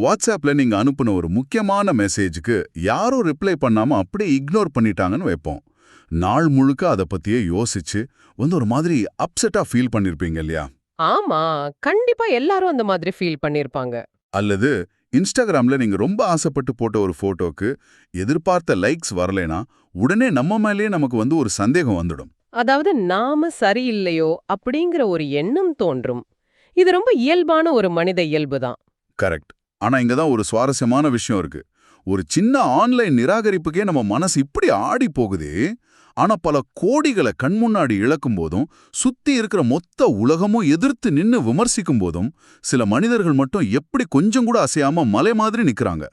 வாட்ஸ்அப்ல நீங்க அனுப்புன ஒரு முக்கியமான மெசேஜுக்கு யாரும் ரிப்ளை பண்ணாம அப்படியே இக்னோர் பண்ணிட்டாங்கன்னு வைப்போம். நாள் முழுக்க அத பத்தியே யோசிச்சு ஒரு மாதிரி அப்செட்டா ஃபீல் பண்ணிருப்பீங்க இல்லையா? ஆமா, கண்டிப்பா எல்லாரும் அந்த மாதிரி ஃபீல் பண்ணிருப்பாங்க. அல்லது இன்ஸ்டாகிராம்ல நீங்க ரொம்ப ஆசைப்பட்டு போட்ட ஒரு போட்டோக்கு எதிர்பார்த்த லைக்ஸ் வரலைனா உடனே நம்ம மேலேயே நமக்கு ஒரு சந்தேகம் வந்துடும். அதாவது நாம சரியில்லையோ அப்படிங்கிற ஒரு எண்ணம் தோன்றும். இது ரொம்ப இயல்பான ஒரு மனித இயல்புதான். கரெக்ட். ஆனா இங்க தான் ஒரு சுவாரஸ்யமான விஷயம் இருக்கு. ஒரு சின்ன ஆன்லைன் நிராகரிப்புக்கே நம்ம மனசு இப்படி ஆடி போகுதே. ஆனா பல கோடிகளை கண்முன்னாடி இழக்கும் போதும் சுத்தி இருக்கிற மொத்த உலகமும் எதிர்த்து நின்னு விமர்சிக்கும் போதும் சில மனிதர்கள் மட்டும் எப்படி கொஞ்சம் கூட அசையாம மலை மாதிரி நிக்கிறாங்க.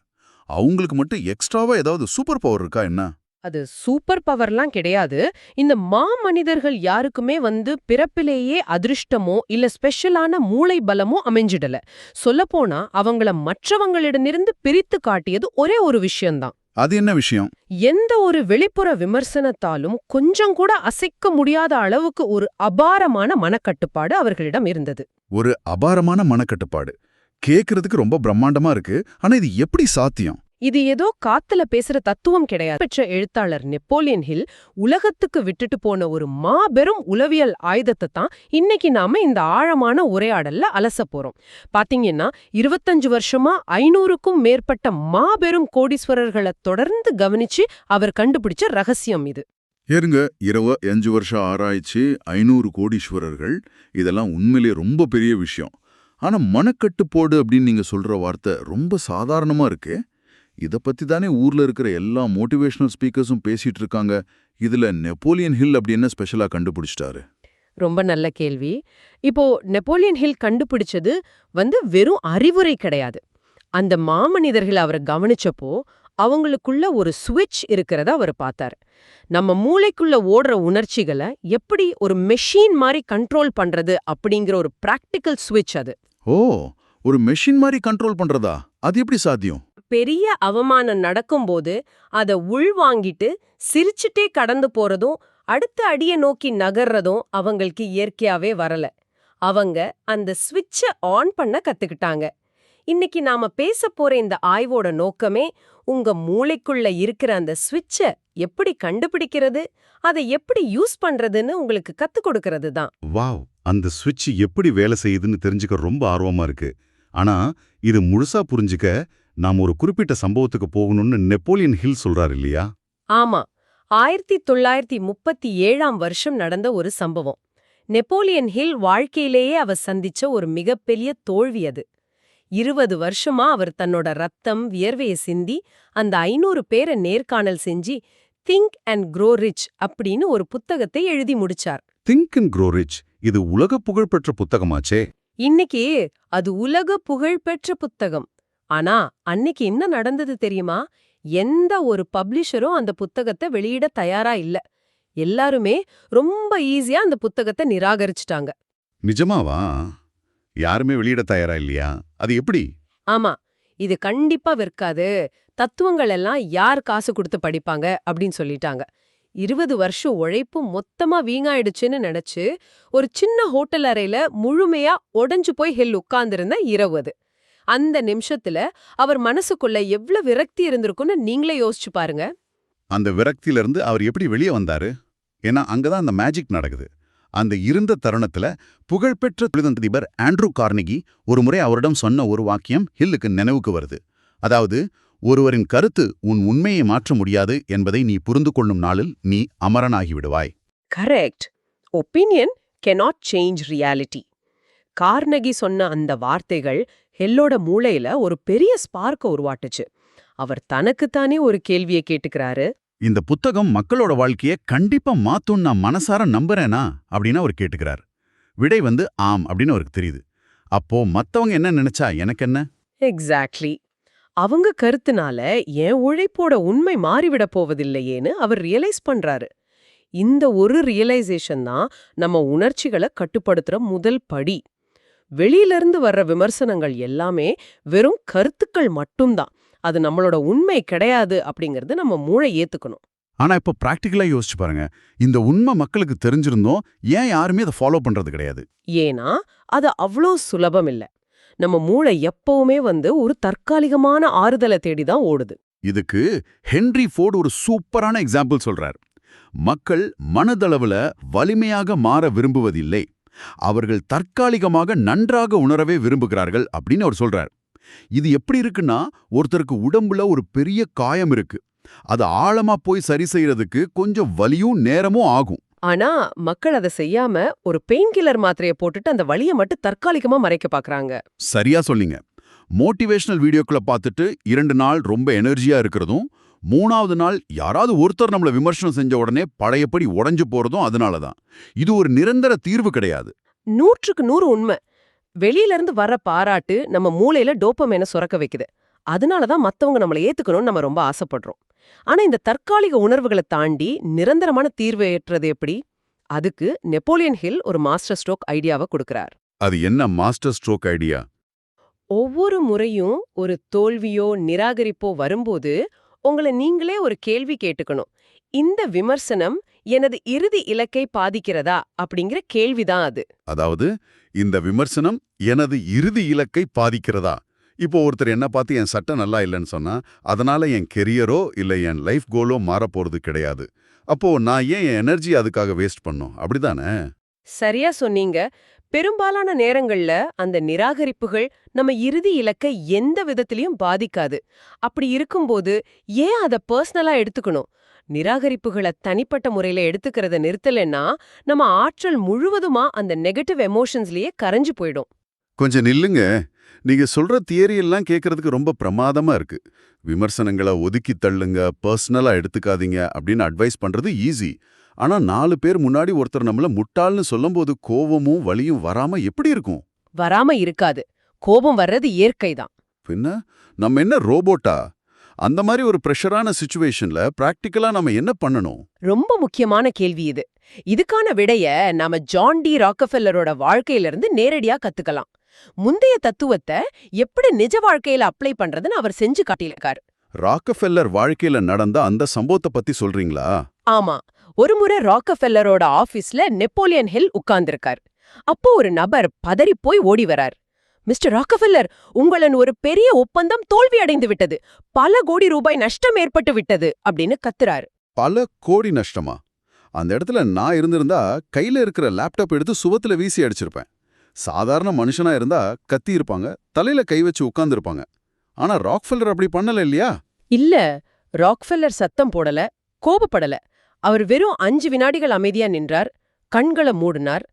அவங்களுக்கு மட்டும் எக்ஸ்ட்ராவா ஏதாவது சூப்பர் பவர் இருக்கா என்ன? அது சூப்பர் பவர்லாம் கிடையாது. இந்த மாமனிதர்கள் யாருக்குமே பிறப்பிலேயே அதிர்ஷ்டமோ இல்ல ஸ்பெஷலான மூளை பலமோ அமைஞ்சிடல. சொல்லப்போனா அவங்கள மற்றவங்களிடமிருந்து பிரித்து காட்டியது ஒரே ஒரு விஷயம்தான். அது என்ன விஷயம்? எந்த ஒரு வெளிப்புற விமர்சனத்தாலும் கொஞ்சம் கூட அசைக்க முடியாத அளவுக்கு ஒரு அபாரமான மனக்கட்டுப்பாடு அவர்களிடம் இருந்தது. ஒரு அபாரமான மனக்கட்டுப்பாடு கேக்குறதுக்கு ரொம்ப பிரம்மாண்டமா இருக்கு. ஆனா இது எப்படி சாத்தியம்? இது ஏதோ காத்துல பேசுற தத்துவம் கிடையாது. பெற்ற எழுத்தாளர் நெப்போலியன் ஹில் உலகத்துக்கு விட்டுட்டு போன ஒரு மாபெரும் உளவியல் ஆயுதத்தை தான் இன்னைக்கு நாம இந்த ஆழமான உரையாடல்ல அலச போறோம். பாத்தீங்கன்னா 25 வருஷமா 500க்கும் மேற்பட்ட மாபெரும் கோடீஸ்வரர்களை தொடர்ந்து கவனிச்சு அவர் கண்டுபிடிச்ச ரகசியம் இது. ஏறுங்க 25 வருஷம் ஆராய்ச்சி 500 கோடீஸ்வரர்கள், இதெல்லாம் உண்மையிலேயே ரொம்ப பெரிய விஷயம். ஆனா மனக்கட்டுப்பாடு அப்படின்னு நீங்க சொல்ற வார்த்தை ரொம்ப சாதாரணமா இருக்கு. இத பத்தி தானே ஊர்ல இருக்கிற எல்லா மோட்டிவேஷனல் ஸ்பீக்கர்ஸும் பேசிட்டு இருக்காங்க. இதுல நெப்போலியன் ஹில் அப்படி என்ன ஸ்பெஷலா கண்டுபிடிச்சிட்டாரு? ரொம்ப நல்ல கேள்வி. இப்போ நெப்போலியன் ஹில் கண்டுபிடிச்சது வெறும் அறிவுரை கிடையாது. அந்த மாமனிதர்கள் அவரை கவனிச்சப்போ அவங்களுக்குள்ள ஒரு ஸ்விட்ச் இருக்கிறத அவர் பார்த்தாரு. நம்ம மூளைக்குள்ள ஓடுற உணர்ச்சிகளை எப்படி ஒரு மெஷின் மாதிரி கண்ட்ரோல் பண்றது அப்படிங்கிற ஒரு பிராக்டிக்கல் ஸ்விட்ச் அது. ஓ, ஒரு மெஷின் மாதிரி கண்ட்ரோல் பண்றதா? அது எப்படி சாத்தியம்? பெரிய அவமானம் நடக்கும்போது அத உள்வாங்கிட்டு சிரிச்சுட்டே கடந்து போறதும் அடுத்த அடிய நோக்கி நகர்றதும் அவங்களுக்கு இயற்கையாவே வரல. அவங்க அந்த ஸ்விட்ச ஆன் பண்ண கத்துக்கிட்டாங்க. இன்னைக்கு நாம பேச போற இந்த ஆய்வோட நோக்கமே உங்க மூளைக்குள்ள இருக்கிற அந்த ஸ்விட்ச எப்படி கண்டுபிடிக்கிறது, அதை எப்படி யூஸ் பண்றதுன்னு உங்களுக்கு கத்துக் கொடுக்கிறது தான். வாவ், அந்த ஸ்விட்ச் எப்படி வேலை செய்யுதுன்னு தெரிஞ்சுக்க ரொம்ப ஆர்வமா இருக்கு. ஆனா இது முழுசா புரிஞ்சுக்க நாம் ஒரு குறிப்பிட்ட சம்பவத்துக்கு போகணும்னு நெப்போலியன் ஹில் சொல்றாரு இல்லையா? ஆமா, 1937ஆம் வருஷம் நடந்த ஒரு சம்பவம். நெப்போலியன் ஹில் வாழ்க்கையிலேயே அவர் சந்திச்ச ஒரு மிகப்பெரிய தோல்வி அது. 20 வருஷமா அவர் தன்னோட ரத்தம் வியர்வையை சிந்தி அந்த 500 பேரை நேர்காணல் செஞ்சு திங்க் அண்ட் க்ரோ ரிச் அப்படின்னு ஒரு புத்தகத்தை எழுதி முடிச்சார். திங்க் அண்ட் க்ரோ ரிச், இது உலக புகழ்பெற்ற புத்தகமாச்சே. இன்னைக்கு அது உலக புகழ்பெற்ற புத்தகம். ஆனா அன்னைக்கு என்ன நடந்தது தெரியுமா? எந்த ஒரு பப்ளிஷரும் அந்த புத்தகத்தை வெளியிட தயாரா இல்ல. எல்லாருமே ரொம்ப ஈஸியா அந்த புத்தகத்தை நிராகரிச்சுட்டாங்க. நிஜமாவா? யாருமே வெளியிட தயாரா இல்லையா? அது எப்படி? ஆமா, இது கண்டிப்பா விற்காது, தத்துவங்கள் எல்லாம் யார் காசு கொடுத்து படிப்பாங்க அப்படின்னு சொல்லிட்டாங்க. 20 வருஷம் உழைப்பும் மொத்தமா வீணாயிடுச்சுன்னு நினைச்சு ஒரு சின்ன ஹோட்டல் அறையில முழுமையா உடைஞ்சு போய் ஹில் உட்கார்ந்திருந்த இரவு அது. அந்த நிமிஷத்துல அவர் மனசுக்குள்ள எவ்வளவு விரக்தி இருந்திருக்குன்னு நீங்களே யோசிச்சு பாருங்க. அந்த விரக்தியிலிருந்து அவர் எப்படி வெளியே வந்தாரு? ஏன்னா அங்கதான் அந்த மேஜிக் நடக்குது. அந்த இருந்த தருணத்துல புகழ்பெற்ற தொழிலதிபர் ஆண்ட்ரூ கார்னிகி ஒரு முறை அவரிடம் சொன்ன ஒரு வாக்கியம் ஹில்லுக்கு நினைவுக்கு வருது. அதாவது, ஒருவரின் கருத்து உன் உண்மையை மாற்ற முடியாது என்பதை நீ புரிந்து கொள்ளும் நாளில் நீ அமரனாகி விடுவாய். Correct. Opinion cannot change reality. Carnegie சொன்ன அந்த வார்த்தைகள் ஹெல்லோட மூளையில ஒரு பெரிய ஸ்பார்க்க உருவாட்டுச்சு. அவர் தனக்குத்தானே ஒரு கேள்வியை கேட்டுக்கிறாரு. இந்த புத்தகம் மக்களோட வாழ்க்கையை கண்டிப்பா மாத்தும் நான் மனசார நம்புறேனா அப்படின்னு அவர் கேட்டுக்கிறார். விடை ஆம் அப்படின்னு அவருக்கு தெரியுது. அப்போ மத்தவங்க என்ன நினைச்சா எனக்கு என்ன? எக்ஸாக்ட்லி. அவங்க கருத்துனால என் உழைப்போட உண்மை மாறிவிட போவதில்லையேன்னு அவர் ரியலைஸ் பண்றாரு. இந்த ஒரு ரியலைசேஷன் தான் நம்ம உணர்ச்சிகளை கட்டுப்படுத்துற முதல் படி. வெளியிலிருந்து வர்ற விமர்சனங்கள் எல்லாமே வெறும் கருத்துக்கள் மட்டும்தான், அது நம்மளோட உண்மை கிடையாது அப்படிங்கறது நம்ம மூளை ஏத்துக்கணும். ஆனா இப்ப பிராக்டிகலா யோசிச்சு பாருங்க, இந்த உண்மை மக்களுக்கு தெரிஞ்சிருந்தோம் ஏன் யாருமே அதை ஃபாலோ பண்றது கிடையாது? ஏன்னா அது அவ்வளோ சுலபம் இல்ல. நம்ம மூளை எப்பவுமே ஒரு தற்காலிகமான ஆறுதலை தேடிதான் ஓடுது. இதுக்கு ஹென்றி ஃபோர்டு ஒரு சூப்பரான எக்ஸாம்பிள் சொல்றார். மக்கள் மனதளவுல வலிமையாக மாற விரும்புவதில்லை, அவர்கள் தற்காலிகமாக நன்றாக உணரவே விரும்புகிறார்கள் அப்படின்னு அவர் சொல்றார். இது எப்படி இருக்குன்னா, ஒருத்தருக்கு உடம்புல ஒரு பெரிய காயம் இருக்கு, அது ஆழமா போய் சரி செய்யறதுக்கு கொஞ்சம் வலியும் நேரமும் ஆகும். ஆனா மக்கள் அதை செய்யாம ஒரு பெயின் கில்லர் மாத்திரையை போட்டுட்டு அந்த வலியை மட்டும் தற்காலிகமா மறைக்க பாக்குறாங்க. சரியா சொன்னீங்க. மோட்டிவேஷனல் வீடியோக்களை பார்த்துட்டு 2 நாள் ரொம்ப எனர்ஜியா இருக்கிறதும், 3வது நாள் யாராவது ஒருத்தர் நம்மள விமர்சனம் செஞ்ச உடனே பழையபடி உடைஞ்சு போறதும் அதனாலதான். இது ஒரு நிரந்தர தீர்வு கிடையாது. 100க்கு 100 உண்மை. வெளியில இருந்து வர பாராட்டு நம்ம மூளையில டோபமைனை சுரக்க வைக்குது. அதனாலதான் மத்தவங்க நம்மளை ஏத்துக்கணும்னு நம்ம ரொம்ப ஆசைப்படுறோம். ஆனா இந்த தற்காலிக உணர்வுகளை தாண்டி நிரந்தரமான தீர்வை ஏற்றது எப்படி? அதுக்கு நெப்போலியன் ஹில் ஒரு மாஸ்டர் ஸ்ட்ரோக் ஐடியாவை கொடுக்கறார். அது என்ன மாஸ்டர் ஸ்ட்ரோக் ஐடியா? ஒவ்வொரு முறையும் ஒரு தோல்வியோ நிராகரிப்போ வரும்போது உங்களை நீங்களே ஒரு கேள்வி கேட்டுக்கணும். இந்த விமர்சனம் எனது இறுதி இலக்கை பாதிக்கிறதா அப்படிங்கிற கேள்விதான் அது. அதாவது, இந்த விமர்சனம் எனது இறுதி இலக்கை பாதிக்கிறதா? இப்போ ஒருத்தர் என்ன பார்த்து என் சட்டை நல்லா இல்லைன்னு சொன்னா, அதனால என் கெரியரோ இல்ல என் லைஃப் கோலோ மாறப்போறது கிடையாது. அப்போ நான் ஏன் என் எனர்ஜி அதுக்காக வேஸ்ட் பண்ணும்? அப்படிதானே? சரியா சொன்னீங்க. பெரும்பாலான நேரங்கள்ல அந்த நிராகரிப்புகள் நம்ம இறுதி இலக்கை எந்த விதத்திலையும் பாதிக்காது. அப்படி இருக்கும்போது ஏன் அதை பர்சனலா எடுத்துக்கணும்? நிராகரிப்புகளை தனிப்பட்ட முறையில எடுத்துக்கிறத நிறுத்தலைன்னா நம்ம ஆற்றல் முழுவதுமா அந்த நெகட்டிவ் எமோஷன்ஸ்லயே கரைஞ்சு போயிடும். கொஞ்சம் நில்லுங்க. நீங்க சொல்ற தியரி எல்லாம் கேட்கறதுக்கு ரொம்ப பிரமாதமா இருக்கு. விமர்சனங்களை ஒதுக்கி தள்ளுங்க, பர்சனலா எடுத்துக்காதீங்க அப்படின்னு அட்வைஸ் பண்றது ஈஸி. ஆனா 4 பேர் முன்னாடி ஒருத்தர் நம்மள முட்டாள்னு சொல்லும்போது கோவமும் வலியும் வராம எப்படி இருக்கும்? வராம இருக்காது. கோபம் வர்றது இயற்கைதான். பின்ன நம்ம என்ன ரோபோட்டா? அந்த மாதிரி ஒரு பிரஷரான சிச்சுவேஷன்ல பிராக்டிக்கலா நம்ம என்ன பண்ணணும்? ரொம்ப முக்கியமான கேள்வி இது. இதுக்கான விடைய நாம ஜான் டி ராக்கஃபெல்லரோட வாழ்க்கையிலிருந்து நேரடியா கத்துக்கலாம். முந்தைய தத்துவத்தை எப்படி நிஜ வாழ்க்கையில அப்ளை பண்றதுன்னு அவர் செஞ்சு காட்டியிருக்காரு. ராக்கஃபெல்லர் வாழ்க்கையில நடந்த அந்த சம்பவத்தை பத்தி சொல்றீங்களா? ஆமா. ஒருமுறை ராக்கஃபெல்லரோட ஆபீஸ்ல நெப்போலியன் ஹில் உட்கார்ந்திருக்கார். அப்போ ஒரு நபர் பதறி போய் ஓடி வரார். மிஸ்டர் ராக்கஃபெல்லர், உங்களின் ஒரு பெரிய ஒப்பந்தம் தோல்வி அடைந்து விட்டது, பல கோடி ரூபாய் நஷ்டம் ஏற்பட்டு விட்டது அப்படின்னு கத்துறாரு. பல கோடி நஷ்டமா? அந்த இடத்துல நான் இருந்திருந்தா கையில இருக்கிற லேப்டாப் எடுத்து சுவத்துல வீசி அடிச்சிருப்பேன். சாதாரண மனுஷனா இருந்தா கத்தி இருப்பாங்க, தலையில கை வச்சு உட்கார்ந்துருப்பாங்க. ஆனா ராக்ஃபெல்லர் அப்படி பண்ணல இல்லையா? இல்ல, ராக்ஃபெல்லர் சத்தம் போடல, கோபப்படல. அவர் வெறும் 5 வினாடிகள் அமைதியா நின்றார், கண்களை மூடினார்.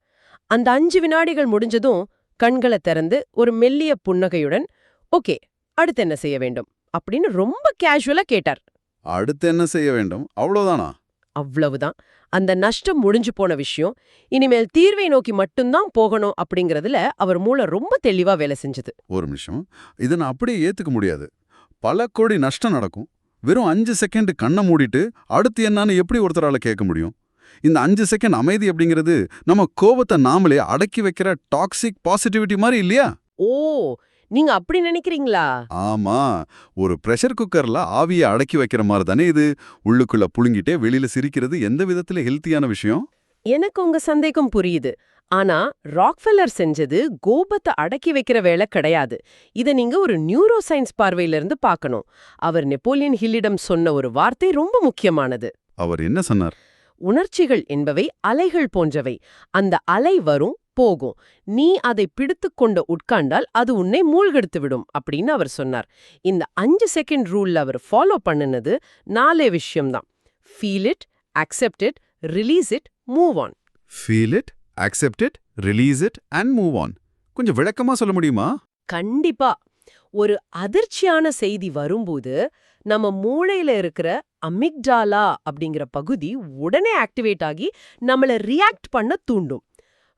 அந்த 5 வினாடிகள் முடிஞ்சதும் கண்களை திறந்து ஒரு மெல்லிய புன்னகையுடன், ஓகே, அடுத்து என்ன செய்ய வேண்டும் அப்படின்னு ரொம்ப கேஷுவலா கேட்டார். அடுத்து என்ன செய்ய வேண்டும்? அவ்வளவுதானா? அவ்வளவுதான். அந்த நஷ்டம் முடிஞ்சு போன விஷயம். இனிமேல் தீர்வை நோக்கி மட்டும்தான் போகணும் அப்படிங்கறதுல அவர் மூளை ரொம்ப தெளிவா வேலை செஞ்சது. ஒரு நிமிஷம், இதை நான் அப்படியே ஏத்துக்க முடியாது. பல கோடி நஷ்டம் நடக்கும், வெறும் 5 செகண்ட் கண்ணை மூடிட்டு அடுத்து என்னன்னு எப்படி ஒருத்தரால கேட்க முடியும்? இந்த 5 செகண்ட் அமைதி அப்படிங்கிறது நம்ம கோபத்தை நாமளே அடக்கி வைக்கிற டாக்ஸிக் பாசிட்டிவிட்டி மாதிரி இல்லையா? ஓ, நீங்க அப்படி நினைக்கிறீங்களா? ஆமா, ஒரு பிரஷர் குக்கர்ல ஆவியை அடக்கி வைக்கிற மாதிரி தானே இது. உள்ளுக்குள்ள புழுங்கிட்டே வெளியில சிரிக்கிறது எந்த விதத்துல ஹெல்த்தியான விஷயம்? எனக்கு உங்க சந்தேகம் புரியுது. ஆனா ராக்ஃபெல்லர் செஞ்சது கோபத்தை அடக்கி வைக்கிற வேலை கிடையாது. இத நீங்க ஒரு நியூரோ சயின்ஸ் பார்வையில இருந்து பார்க்கணும். அவர் நெப்போலியன் ஹில்லிடம் சொன்ன ஒரு வார்த்தை ரொம்ப முக்கியமானது. அவர் என்ன சொன்னார்? உணர்ச்சிகள் என்பவை அலைகள் போன்றவை. அந்த அலை வரும், போகும். நீ அதை பிடித்துக் கொண்டு உட்கார்ந்தால் அது உன்னை மூழ்கெடுத்து விடும் அப்படின்னு அவர் சொன்னார். இந்த 5 செகண்ட் ரூல்ல அவர் ஃபாலோ பண்ணினது 4 விஷயம்தான். Feel it, accept it, release it, move on. Feel it, accept it, release it and move on. கொஞ்சம் விளக்கமா சொல்ல முடியுமா? கண்டிப்பா. ஒரு அதிர்ச்சியான செய்தி வரும்போது நம்ம மூளையில இருக்கிற அமிக்டாலா அப்படிங்கிற பகுதி உடனே ஆக்டிவேட் ஆகி நம்மள ரியாக்ட் பண்ண தூண்டும்.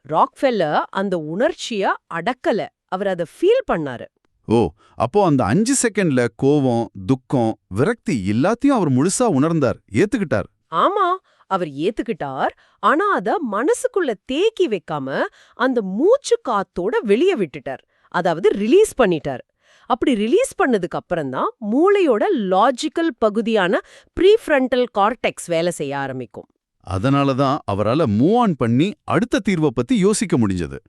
ராக்ஃபெல்லர் அந்த உணர்ச்சிய அடக்கல, அவர் அதை ஃபீல் பண்ணாரு. ஓ, அப்போ அந்த 5 செகண்ட்ல கோவம், துக்கம், விரக்தி எல்லாத்தையும் அவர் முழுசா உணர்ந்தார், ஏத்துக்கிட்டார். ஆமா, அவர் ஏத்துக்கிட்டார். ஆனா அத மனசுக்குள்ள தேக்கி வைக்காம அந்த மூச்சு காத்தோட வெளியே விட்டுட்டார். அதாவது ரிலீஸ் பண்ணிட்டார். அப்படி ரிலீஸ் பண்ணதுக்கு அப்புறம்தான் மூளையோட லாஜிக்கல் பகுதியான ப்ரீஃப்ரண்டல் கார்டெக்ஸ் வேலை செய்ய ஆரம்பிக்கும். அதனால தான் அவரால மூவ் ஆன் பண்ணி அடுத்த தீர்வை பத்தி யோசிக்க முடிஞ்சது.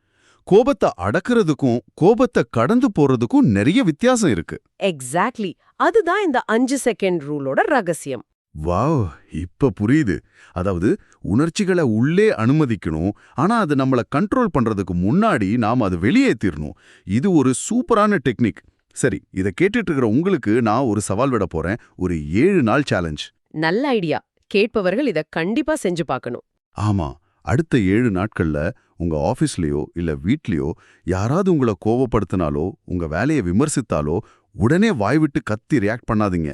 கோபத்தை அடக்குறதுக்கும் கோபத்தை கடந்து போறதுக்கும் நிறைய வித்தியாசம் இருக்கு. எக்ஸாக்ட்லி. அதுதான் இந்த 5 செகண்ட் ரூலோட ரகசியம். வாவ், இப்ப புரியுது. அதாவது உணர்ச்சிகளை உள்ளே அனுமதிக்கணும், ஆனா அது நம்மள கண்ட்ரோல் பண்றதுக்கு முன்னாடி நாம அது வெளியேத்திரணும். இது ஒரு சூப்பரான டெக்னிக். சரி, இத கேட்டுட்டு இருக்கிற உங்களுக்கு நான் ஒரு சவால் விட போறேன். ஒரு 7 நாள் சேலஞ்ச். நல்ல ஐடியா. கேட்பவர்கள் இத கண்டிப்பா செஞ்சு பார்க்கணும். ஆமா, அடுத்த 7 நாட்கள்ல உங்க ஆபீஸ்லயோ இல்ல வீட்லயோ யாராவது உங்களை கோவப்படுத்தினாலோ உங்க வேலையை விமர்சித்தாலோ உடனே வாய்விட்டு கத்தி ரியாக்ட் பண்ணாதீங்க.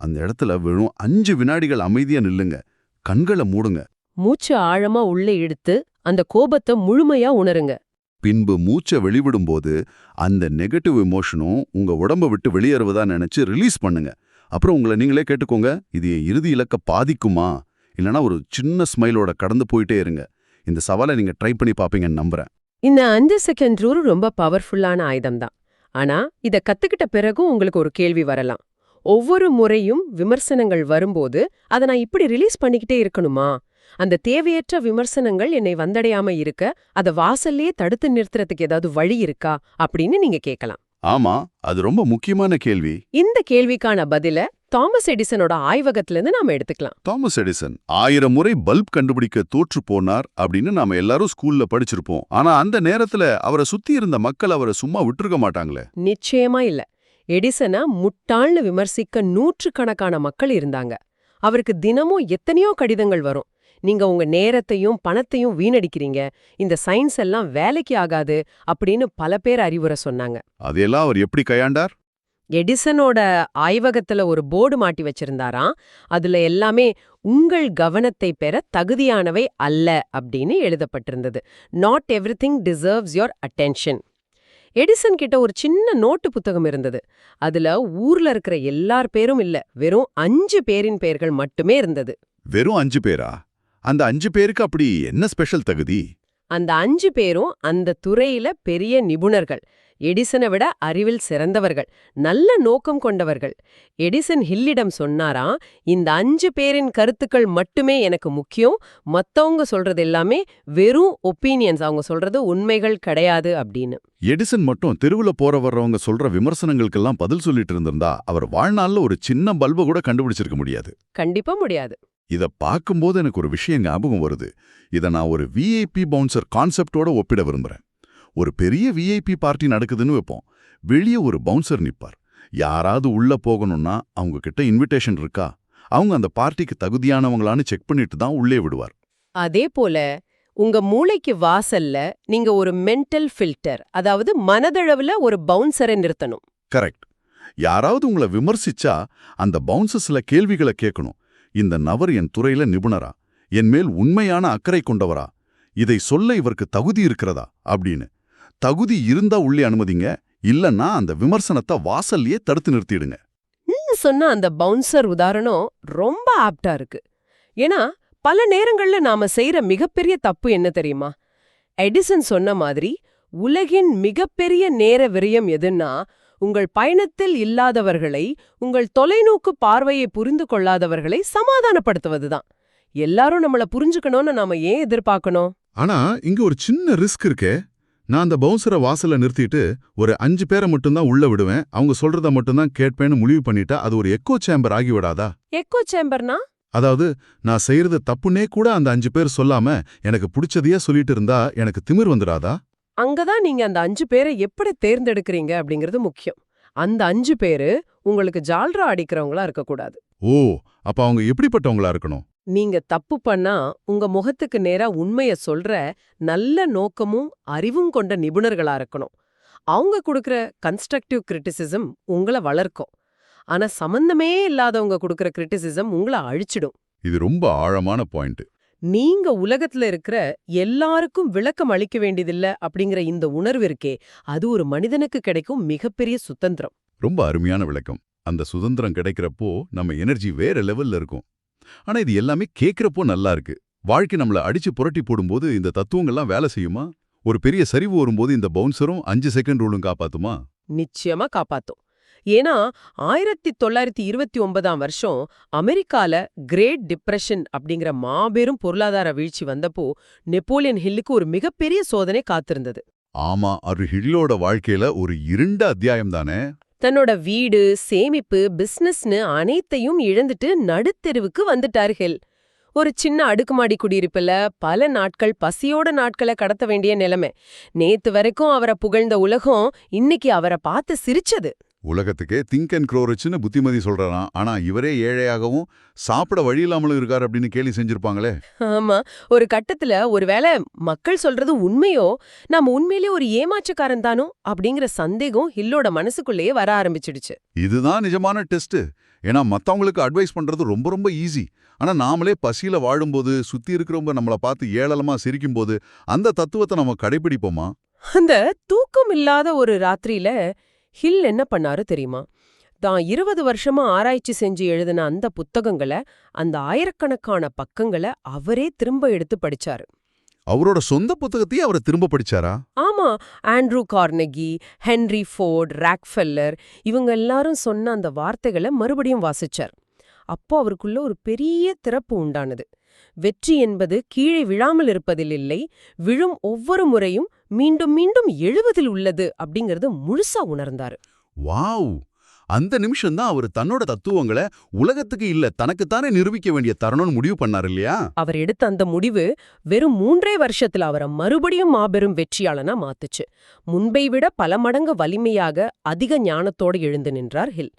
அந்த இடத்துல வெறும் 5 வினாடிகள் அமைதியா நில்லுங்க. கண்களை மூடுங்க. மூச்சு ஆழமா உள்ளே இழுத்து அந்த கோபத்தை முழுமையா உணருங்க. பின்பு மூச்சை வெளிவிடும்போது அந்த நெகட்டிவ் எமோஷனும் உங்க உடம்ப விட்டு வெளியேறுவதா நினைச்சு ரிலீஸ் பண்ணுங்க. அப்புறம் உங்களை நீங்களே கேட்டுக்கோங்க, இது என் இறுதி இலக்க பாதிக்குமா? இல்லனா ஒரு சின்ன ஸ்மைலோட கடந்து போயிட்டே இருங்க. இந்த சவாலை நீங்க ட்ரை பண்ணி பாப்பீங்கன்னு நம்புறேன். இந்த 5 செகண்ட் ரூல் ரொம்ப பவர்ஃபுல்லான ஆயுதம் தான். ஆனா இத கத்துக்கிட்ட பிறகும் உங்களுக்கு ஒரு கேள்வி வரலாம். ஒவ்வொரு முறையும் விமர்சனங்கள் வரும்போது அதை நான் இப்படி ரிலீஸ் பண்ணிக்கிட்டே இருக்கணுமா? அந்த தேவையற்ற விமர்சனங்கள் என்னை வந்தடையாம இருக்க அத வாசல்லே தடுத்து நிறுத்துறதுக்கு ஏதாவது வழி இருக்கா அப்படின்னு நீங்க கேட்கலாம். ஆமா, அது ரொம்ப முக்கியமான கேள்வி. இந்த கேள்விக்கான பதில தாமஸ் எடிசனோட ஆய்வகத்திலிருந்து நாம எடுத்துக்கலாம். தாமஸ் எடிசன் 1000 முறை பல்ப் கண்டுபிடிக்க தோற்று போனார் அப்படின்னு நாம எல்லாரும் ஸ்கூல்ல படிச்சிருப்போம். ஆனா அந்த நேரத்துல அவரை சுத்தி இருந்த மக்கள் அவரை சும்மா விட்டுருக்க மாட்டாங்களே. நிச்சயமா இல்ல. எடிசனை முட்டாள்னு விமர்சிக்க நூற்றுக்கணக்கான மக்கள் இருந்தாங்க. அவருக்கு தினமும் எத்தனையோ கடிதங்கள் வரும். நீங்க உங்க நேரத்தையும் பணத்தையும் வீணடிக்கிறீங்க, இந்த சயின்ஸ் எல்லாம் வேலைக்கு ஆகாது அப்படின்னு பல பேர் அறிவுரை சொன்னாங்க. அதையெல்லாம் அவர் எப்படி கையாண்டார்? எடிசனோட ஆய்வகத்துல ஒரு போர்டு மாட்டி வச்சிருந்தாராம். அதுல எல்லாமே உங்கள் கவனத்தை பெற தகுதியானவை அல்ல அப்படின்னு எழுதப்பட்டிருந்தது. Not everything deserves your attention. Edison கிட்ட ஒரு சின்ன நோட்டு புத்தகம் இருந்தது. அதுல ஊர்ல இருக்கிற எல்லார் பேரும் இல்ல, வெறும் 5 பேரின் பெயர்கள் மட்டுமே இருந்தது. வெறும் 5 பேரா? அந்த 5 பேருக்கு அப்படி என்ன ஸ்பெஷல் தகுதி? அந்த 5 பேரும் அந்த துறையில பெரிய நிபுணர்கள், எடிசனை விட அறிவில் சிறந்தவர்கள், நல்ல நோக்கம் கொண்டவர்கள். எடிசன் ஹில்லிடம் சொன்னாராம், இந்த 5 பேரின் கருத்துக்கள் மட்டுமே எனக்கு முக்கியம், மத்தவங்க சொல்றது எல்லாமே வெறும் ஒப்பீனியன்ஸ், அவங்க சொல்றது உண்மைகள் கிடையாது அப்படின்னு. எடிசன் மட்டும் தெருவுல போற வர்றவங்க சொல்ற விமர்சனங்களுக்கெல்லாம் பதில் சொல்லிட்டு இருந்திருந்தா அவர் வாழ்நாள்ல ஒரு சின்ன பல்பை கூட கண்டுபிடிச்சிருக்க முடியாது. கண்டிப்பா முடியாது. இத பார்க்கும்போது எனக்கு ஒரு விஷயம் ஞாபகம் வருது. இத நான் ஒரு விஐபி பவுன்சர் கான்செப்டோட ஒப்பிட விரும்புறேன். ஒரு பெரிய விஐபி பார்ட்டி நடக்குதுன்னு வைப்போம். வெளியே ஒரு பவுன்சர் நிப்பார். யாராவது உள்ள போகணும்னா அவங்க கிட்ட இன்விடேஷன் இருக்கா, அவங்க அந்த பார்ட்டிக்கு தகுதியானவங்களான்னு செக் பண்ணிட்டு தான் உள்ளே விடுவார். அதே போல உங்க மூளைக்கு வாசல்ல நீங்க ஒரு மென்டல் ஃபில்டர், அதாவது மனதளவுல ஒரு பவுன்சரை நிறுத்தணும். கரெக்ட். யாராவது உங்களை விமர்சிச்சா அந்த பவுன்சர்ஸ்ல கேள்விகளை கேட்கணும். இந்த நபர் என் துறையில நிபுணரா, என் மேல் உண்மையான அக்கறை கொண்டவரா, இதை சொல்ல இவருக்கு தகுதி இருக்கிறதா அப்படின்னு. தகுதி இருந்தா உள்ளே அனுமதிங்க, இல்லன்னா அந்த விமர்சனத்தை வாசல்லையே தடுத்து நிறுத்திடுங்க. சொன்ன அந்த பவுன்சர் உதாரணம் ரொம்ப ஆப்டா இருக்கு. ஏன்னா பல நேரங்கள்ல நாம செய்யற மிகப்பெரிய தப்பு என்ன தெரியுமா? எடிசன் சொன்ன மாதிரி உலகின் மிகப்பெரிய நேர விரயம் எதுன்னா, உங்கள் பயணத்தில் இல்லாதவர்களை, உங்கள் தொலைநோக்கு பார்வையை புரிந்து கொள்ளாதவர்களை சமாதானப்படுத்துவதுதான். எல்லாரும் நம்மள புரிஞ்சுக்கணும்னு நாம ஏன் எதிர்பார்க்கணும்? ஆனா இங்க ஒரு சின்ன ரிஸ்க் இருக்கே. நான் அந்த பவுன்சரை வாசல்ல நிறுத்திட்டு ஒரு 5 பேரை மட்டும்தான் உள்ள விடுவேன், அவங்க சொல்றத மட்டும்தான் கேட்பேன்னு முடிவு பண்ணிட்டா அது ஒரு எக்கோ சேம்பர் ஆகிவிடாதா? எக்கோ சேம்பர்னா? அதாவது நான் செய்யறது தப்புன்னே கூட அந்த 5 பேர் சொல்லாம எனக்கு பிடிச்சதையே சொல்லிட்டு இருந்தா எனக்கு திமிர் வந்துடாதா? அங்கதான் நீங்க அந்த 5 பேரை எப்படி தேர்ந்தெடுக்கிறீங்க அப்படிங்கிறது முக்கியம். அந்த 5 பேரு உங்களுக்கு ஜால்ரா அடிக்கிறவங்களா இருக்கக்கூடாது. ஓ, அப்ப அவங்க எப்படிப்பட்டவங்களா இருக்கணும்? நீங்க தப்பு பண்ணா உங்க முகத்துக்கு நேரா உண்மைய சொல்ற நல்ல நோக்கமும் அறிவும் கொண்ட நிபுணர்களா இருக்கணும். அவங்க கொடுக்கற கன்ஸ்ட்ரக்டிவ் கிரிட்டிசிசம் உங்களை வளர்க்கும். ஆனா சம்பந்தமே இல்லாதவங்க கொடுக்கற கிரிட்டிசிசம் உங்களை அழிச்சிடும். இது ரொம்ப ஆழமான பாயிண்ட். நீங்க உலகத்துல இருக்கிற எல்லாருக்கும் விளக்கம் அளிக்க வேண்டியதில்ல அப்படிங்கிற இந்த உணர்வு இருக்கே, அது ஒரு மனிதனுக்கு கிடைக்கும் மிகப்பெரிய சுதந்திரம். ரொம்ப அருமையான விளக்கம். அந்த சுதந்திரம் கிடைக்கிறப்போ நம்ம எனர்ஜி வேற லெவல்ல இருக்கும். ஆனா இது எல்லாமே கேட்கிறப்போ நல்லா இருக்கு. வாழ்க்கை நம்மள அடிச்சு புரட்டி போடும்போது இந்த தத்துவங்கள்லாம் வேலை செய்யுமா? ஒரு பெரிய சரிவு வரும்போது இந்த பவுன்சரும் 5 செகண்ட் ரூலும் காப்பாத்துமா? நிச்சயமா காப்பாத்தும். ஏன்னா 1929ஆம் வருஷம் அமெரிக்கால கிரேட் டிப்ரெஷன் அப்படிங்கிற மாபெரும் பொருளாதார வீழ்ச்சி வந்தப்போ நெப்போலியன் ஹில்லுக்கு ஒரு மிகப்பெரிய சோதனை காத்திருந்தது. ஆமா, அது ஹில்லோட வாழ்க்கையில ஒரு இருண்ட அத்தியாயம் தானே. தன்னோட வீடு, சேமிப்பு, பிசினஸ்னு அனைத்தையும் இழந்துட்டு நடுத்தெருவுக்கு வந்துட்டார் ஹில். ஒரு சின்ன அடுக்குமாடி குடியிருப்புல பல நாட்கள் பசியோட நாட்களை கடத்த வேண்டிய நிலைமை. நேத்து வரைக்கும் அவரை புகழ்ந்த உலகம் இன்னைக்கு அவரை பார்த்து சிரிச்சது. உலகத்துக்கே திங்க் அண்ட் க்ரோ ரிச்னு புத்திமதி சொல்றாராம். ஆனா இவரே ஏழையாகவும் சாப்பிட வழி இல்லாமலும் இருக்காரு அப்படின்னு கேலி செஞ்சிருப்பாங்களே. ஆமா, ஒரு கட்டத்துல ஒருவேளை மக்கள் சொல்றது உண்மையோ, நாம உண்மையிலே ஒரு ஏமாற்றக்காரன் தானோ அப்படிங்கிற சந்தேகம் ஹில்லோட மனசுக்குள்ளேயே வர ஆரம்பிச்சிடுச்சு. இதுதான் நிஜமான டெஸ்ட். ஏன்னா மத்தவங்களுக்கு அட்வைஸ் பண்றது ரொம்ப ரொம்ப ஈஸி. ஆனா நாமளே பசியில வாழும்போது, சுத்தி இருக்கிறவங்க நம்மள பார்த்து ஏளனமா சிரிக்கும்போது அந்த தத்துவத்தை நம்ம கடைபிடிப்போமா? அந்த தூக்கம் இல்லாத ஒரு ராத்திரியில ஹில் என்ன பண்ணாரு தெரியுமா? தான் 20 வருஷமா ஆராய்ச்சி செஞ்சு எழுதின அந்த புத்தகங்களை, அந்த ஆயிரக்கணக்கான பக்கங்களை அவரே திரும்ப எடுத்து படிச்சாரு. அவரோட சொந்த புத்தகத்தையே அவரை திரும்ப படிச்சாரா? ஆமா, Andrew Carnegie, Henry Ford, Rockefeller இவங்க எல்லாரும் சொன்ன அந்த வார்த்தைகளை மறுபடியும் வாசிச்சார். அப்போ அவருக்குள்ள ஒரு பெரிய திறப்பு உண்டானது. வெற்றி என்பது கீழே விழாமல் இருப்பதில் இல்லை, விழும் ஒவ்வொரு முறையும் மீண்டும் மீண்டும் எழுவதில் உள்ளது அப்படிங்கறது முழுசா உணர்ந்தாரு. வாவ்! அந்த நிமிஷம்தான் அவர் தன்னோட தத்துவங்களை உலகத்துக்கு இல்ல தனக்குத்தானே நிரூபிக்க வேண்டிய தருணம்னு முடிவு பண்ணார் இல்லையா? அவர் எடுத்த அந்த முடிவு வெறும் 3 வருஷத்துல அவரை மறுபடியும் மாபெரும் வெற்றியாளனா மாத்துச்சு. முன்பை விட பல மடங்கு வலிமையாக, அதிக ஞானத்தோட எழுந்து நின்றார் ஹில்.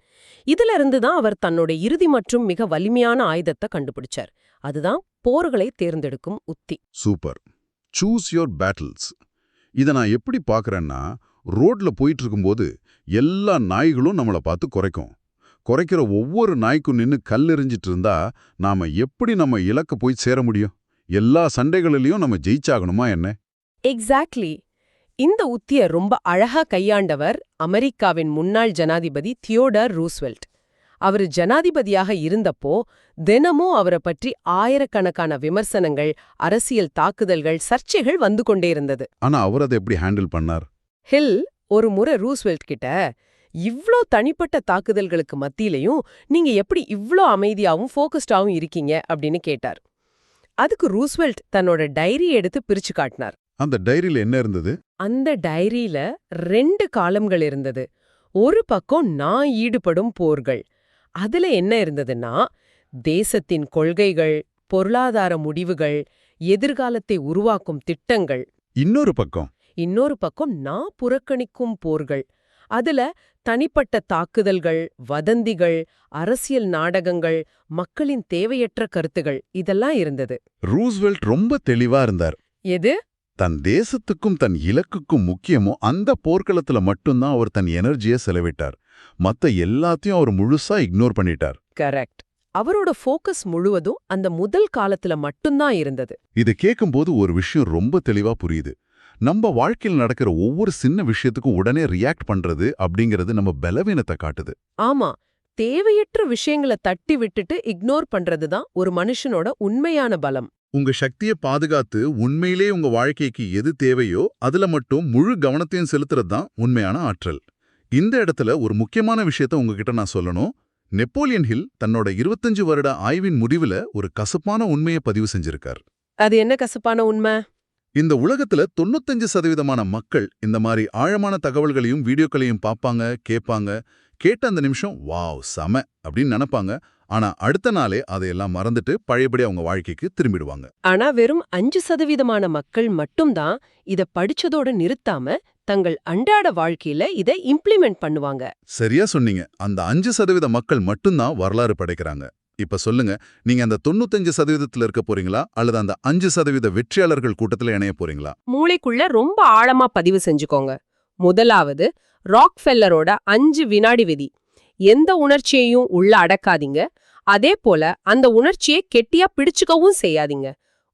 இதுல இருந்துதான் அவர் தன்னோட இறுதி மற்றும் மிக வலிமையான ஆயுதத்தை கண்டுபிடிச்சார். அதுதான் போர்களை தேர்ந்தெடுக்கும் உத்தி. சூப்பர். Choose your battles. இதை நான் எப்படி பார்க்கறேன்னா, ரோட்ல போயிட்டு இருக்கும்போது எல்லா நாய்களும் நம்மளை பார்த்து குறைக்கிற ஒவ்வொரு நாய்க்கும் நின்னு கல்லெறிஞ்சிட்டு இருந்தா நாம எப்படி நம்ம இலக்க போய் சேர முடியும்? எல்லா சண்டைகளிலையும் நம்ம ஜெயிச்சாகணுமா என்ன? எக்ஸாக்ட்லி. இந்த உத்திய ரொம்ப அழகா கையாண்டவர் அமெரிக்காவின் முன்னாள் ஜனாதிபதி தியோடர் ரூஸ்வெல்ட். அவரு ஜனாதிபதியாக இருந்தப்போ தினமும் அவரை பற்றி ஆயிரக்கணக்கான விமர்சனங்கள், அரசியல் தாக்குதல்கள், சர்ச்சைகள் வந்து கொண்டே இருந்தது. ஆனா அவர் அதை எப்படி ஹேண்டில் பண்ணார்? ஹில் ஒரு முறை ரூஸ்வெல்ட் கிட்ட, இவ்ளோ தனிப்பட்ட தாக்குதல்களுக்கு மத்தியிலையும் நீங்க எப்படி இவ்ளோ அமைதியாவும் ஃபோக்கஸ்டாவும் இருக்கீங்க அப்படின்னு கேட்டார். அதுக்கு ரூஸ்வெல்ட் தன்னோட டைரி எடுத்து பிரிச்சு காட்டினார். அந்த டைரியில என்ன இருந்தது? அந்த டைரியில 2 காலம்கள் இருந்தது. ஒரு பக்கம் நான் ஈடுபடும் போர்கள். அதுல என்ன இருந்ததுன்னா, தேசத்தின் கொள்கைகள், பொருளாதார முடிவுகள், எதிர்காலத்தை உருவாக்கும் திட்டங்கள். இன்னொரு பக்கம் நான் புறக்கணிக்கும் போர்கள். அதுல தனிப்பட்ட தாக்குதல்கள், வதந்திகள், அரசியல் நாடகங்கள், மக்களின் தேவையற்ற கருத்துகள் இதெல்லாம் இருந்தது. ரூஸ்வெல்ட் ரொம்ப தெளிவா இருந்தார். எது தன் தேசத்துக்கும் தன் இலக்குக்கும் முக்கியமோ அந்த போர்க்களத்துல மட்டும்தான் அவர் தன் எனர்ஜியை செலவிட்டார். மத்த எல்லாத்தையும் அவர் முழுசா இக்னோர் பண்ணிட்டார். கரெக்ட். அவரோட ஃபோக்கஸ் முழுவதும் அந்த முதல் காலத்துல மட்டும்தான் இருந்தது. இதை கேட்கும்போது ஒரு விஷயம் ரொம்ப தெளிவா புரியுது. நம்ம வாழ்க்கையில் நடக்கிற ஒவ்வொரு சின்ன விஷயத்துக்கும் உடனே ரியாக்ட் பண்றது அப்படிங்கிறது நம்ம பலவீனத்தை காட்டுது. ஆமா, தேவையற்ற விஷயங்களை தட்டி விட்டுட்டு இக்னோர் பண்றதுதான் ஒரு மனுஷனோட உண்மையான பலம். உங்க சக்தியை பாதுகாத்து உண்மையிலே உங்க வாழ்க்கைக்கு எது தேவையோ அதுல மட்டும் முழு கவனத்தையும் செலுத்துறது தான் உண்மையான ஆற்றல். இந்த இடத்துல ஒரு முக்கியமான விஷயத்த உங்ககிட்ட நான் சொல்லணும். நெப்போலியன் ஹில் தன்னோட 25 வருட ஆய்வின் முடிவுல ஒரு கசப்பான உண்மையை பதிவு செஞ்சிருக்கார். அது என்ன கசப்பான உண்மை? இந்த உலகத்துல 95% மக்கள் இந்த மாதிரி ஆழமான தகவல்களையும் வீடியோக்களையும் பார்ப்பாங்க, கேட்ட அந்த நிமிஷம் வாவ் செம அப்படின்னு நினைப்பாங்க. ஆனா அடுத்த நாளே அதையெல்லாம் மறந்துட்டு பழையபடி அவங்க வாழ்க்கைக்கு திரும்பிடுவாங்க. ஆனா வெறும் 5% மக்கள் மட்டும்தான் இத படிச்சதோட நிறுத்தாம தங்கள் அன்றாட வாழ்க்கையில இதை இம்ப்ளிமெண்ட் பண்ணுவாங்க. சரியா சொன்னீங்க. அந்த 5% மக்கள் மட்டும்தான் வரலாறு படைக்கிறாங்க. இப்ப சொல்லுங்க, நீங்க அந்த 95% இருக்க போறீங்களா அல்லது அந்த 5% வெற்றியாளர்கள் கூட்டத்துல இணைய போறீங்களா? மூளைக்குள்ள ரொம்ப ஆழமா பதிவு செஞ்சுக்கோங்க. முதலாவது, ராக்ஃபெல்லரோட 5 வினாடி விதி. எந்த உணர்ச்சியையும் உள்ள அடக்காதீங்க. அதே போல அந்த உணர்ச்சியை கெட்டியா பிடிச்சுக்கவும் செய்யாதீங்க.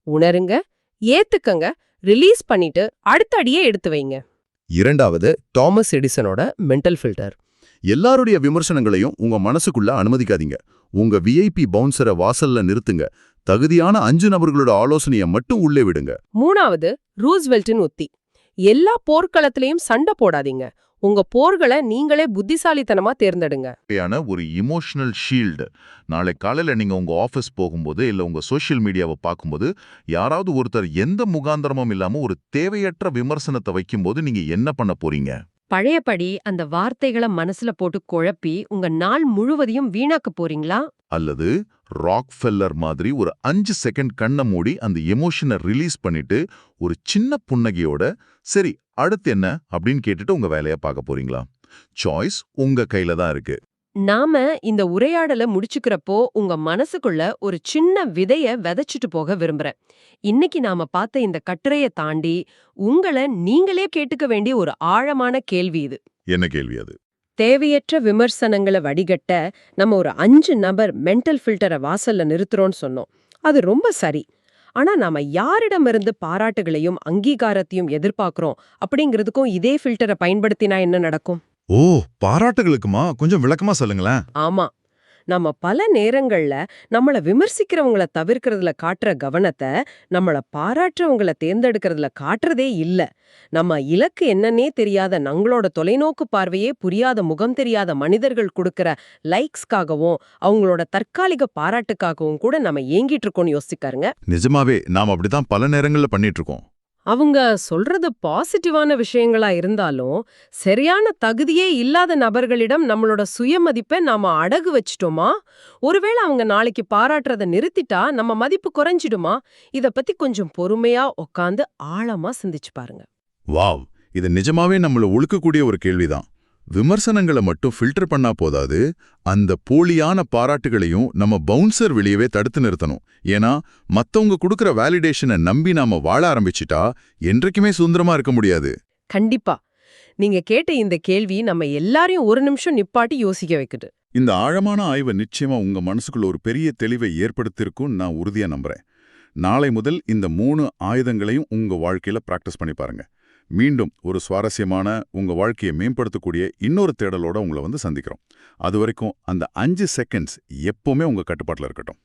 உணருங்க, ஏத்துக்கங்க, ரிலீஸ் பண்ணிட்டு அடுத்த அடியே எடுத்து வைங்க. இரண்டாவது, தாமஸ் எடிசனோட மென்டல் ஃபில்டர். எல்லாருடைய விமர்சனங்களையும் உங்க மனசுக்குள்ள அனுமதிக்காதீங்க. உங்க விஐபி பவுன்சரை வாசல்ல நிறுத்துங்க. தகுதியான 5 நபர்களோட ஆலோசனையை மட்டும் உள்ளே விடுங்க. மூணாவது, ரூஸ்வெல்ட்டின் உத்தி. எல்லா போர்க்களத்திலையும் சண்டை போடாதீங்க. உங்க போர்களை நீங்களே புத்திசாலித்தனமா தேர்ந்தெடுங்க. ஒரு இமோஷனல் ஷீல்டு. நாளை காலையில நீங்க உங்க ஆபீஸ் போகும்போது இல்ல உங்க சோஷியல் மீடியாவை பார்க்கும்போது யாராவது ஒருத்தர் எந்த முகாந்திரமும் இல்லாம ஒரு தேவையற்ற விமர்சனத்தை வைக்கும்போது நீங்க என்ன பண்ண போறீங்க? பழையபடி அந்த வார்த்தைகளை மனசுல போட்டு குழப்பி உங்க நாள் முழுவதையும் வீணாக்க போறீங்களா? அல்லது ராக்ஃபெல்லர் மாதிரி ஒரு 5 செகண்ட் கண்ணை மூடி அந்த எமோஷனை ரிலீஸ் பண்ணிட்டு ஒரு சின்ன புன்னகையோட சரி அடுத்து என்ன அப்படின்னு கேட்டுட்டு உங்க வேலையை பார்க்க போறீங்களா? சாய்ஸ் உங்க கையில தான் இருக்கு. நாம இந்த உரையாடலை முடிச்சுக்கிறப்போ உங்க மனசுக்குள்ள ஒரு சின்ன விதைய விதைச்சிட்டு போக விரும்புறேன். இன்னைக்கு நாம பார்த்த இந்த கட்டுரையை தாண்டி உங்களை நீங்களே கேட்டுக்க வேண்டிய ஒரு ஆழமான கேள்வி இது. என்ன கேள்வி அது? தேவையற்ற விமர்சனங்களை வடிகட்ட நம்ம ஒரு 5 நபர் மென்டல் ஃபில்டரை வாசல்ல நிறுத்துறோம்னு சொன்னோம். அது ரொம்ப சரி. ஆனா நாம யாரிடமிருந்து பாராட்டுகளையும் அங்கீகாரத்தையும் எதிர்பார்க்கிறோம் அப்படிங்கிறதுக்கும் இதே ஃபில்டரை பயன்படுத்தினா என்ன நடக்கும்? ஓ, பாராட்டுகளுக்குமா? கொஞ்சம் விளக்கமா சொல்லுங்களேன். ஆமா, நம்ம பல நேரங்கள்ல நம்மள விமர்சிக்கிறவங்கள தவிர்க்கிறதுல காட்டுற கவனத்தை நம்மள பாராட்டுறவங்கள தேர்ந்தெடுக்கிறதுல காட்டுறதே இல்ல. நம்ம இலக்கு என்னன்னே தெரியாத நம்மளோட தொலைநோக்கு பார்வையே புரியாத முகம் தெரியாத மனிதர்கள் கொடுக்கிற லைக்ஸ்க்காகவும் அவங்களோட தற்காலிக பாராட்டுக்காகவும் கூட நம்ம ஏங்கிட்டு இருக்கோம்னு யோசிக்காருங்க. நிஜமாவே நாம் அப்படிதான் பல நேரங்கள்ல பண்ணிட்டு இருக்கோம். அவங்க சொல்றது பாசிட்டிவான விஷயங்களா இருந்தாலும் சரியான தகுதியே இல்லாத நபர்களிடம் நம்மளோட சுயமதிப்பை நாம அடகு வச்சிட்டோமா? ஒருவேளை அவங்க நாளைக்கு பாராட்டுறத நிறுத்திட்டா நம்ம மதிப்பு குறைஞ்சிடுமா? இத பத்தி கொஞ்சம் பொறுமையா உட்காந்து ஆழமா சிந்திச்சு பாருங்க. வாவ், இது நிஜமாவே நம்மள ஒழுக்கக்கூடிய ஒரு கேள்விதான். விமர்சனங்களை மட்டும் ஃபில்டர் பண்ணா போதாது, அந்த போலியான பாராட்டுகளையும் நம்ம பவுன்சர் வெளியவே தடுத்து நிறுத்தணும். ஏன்னா மத்தவங்க கொடுக்கற வேலிடேஷனை நம்பி நாம வாழ ஆரம்பிச்சிட்டா என்றைக்குமே சுதந்திரமா இருக்க முடியாது. கண்டிப்பா. நீங்க கேட்ட இந்த கேள்வி நம்ம எல்லாரையும் ஒரு நிமிஷம் நிப்பாட்டி யோசிக்க வைக்குது. இந்த ஆழமான ஆய்வு நிச்சயமா உங்க மனசுக்குள்ள ஒரு பெரிய தெளிவை ஏற்படுத்தியிருக்கும்னு நான் உறுதியா நம்புறேன். நாளை முதல் இந்த 3 ஆயுதங்களையும் உங்க வாழ்க்கையில பிராக்டிஸ் பண்ணி பாருங்க. மீண்டும் ஒரு சுவாரஸ்யமான உங்க வாழ்க்கையை மேம்படுத்தக்கூடிய இன்னொரு தேடலோட உங்களை சந்திக்கிறோம். அது வரைக்கும் அந்த 5 செகண்ட்ஸ் எப்பவுமே உங்க கட்டுப்பாட்டுல இருக்கட்டும்.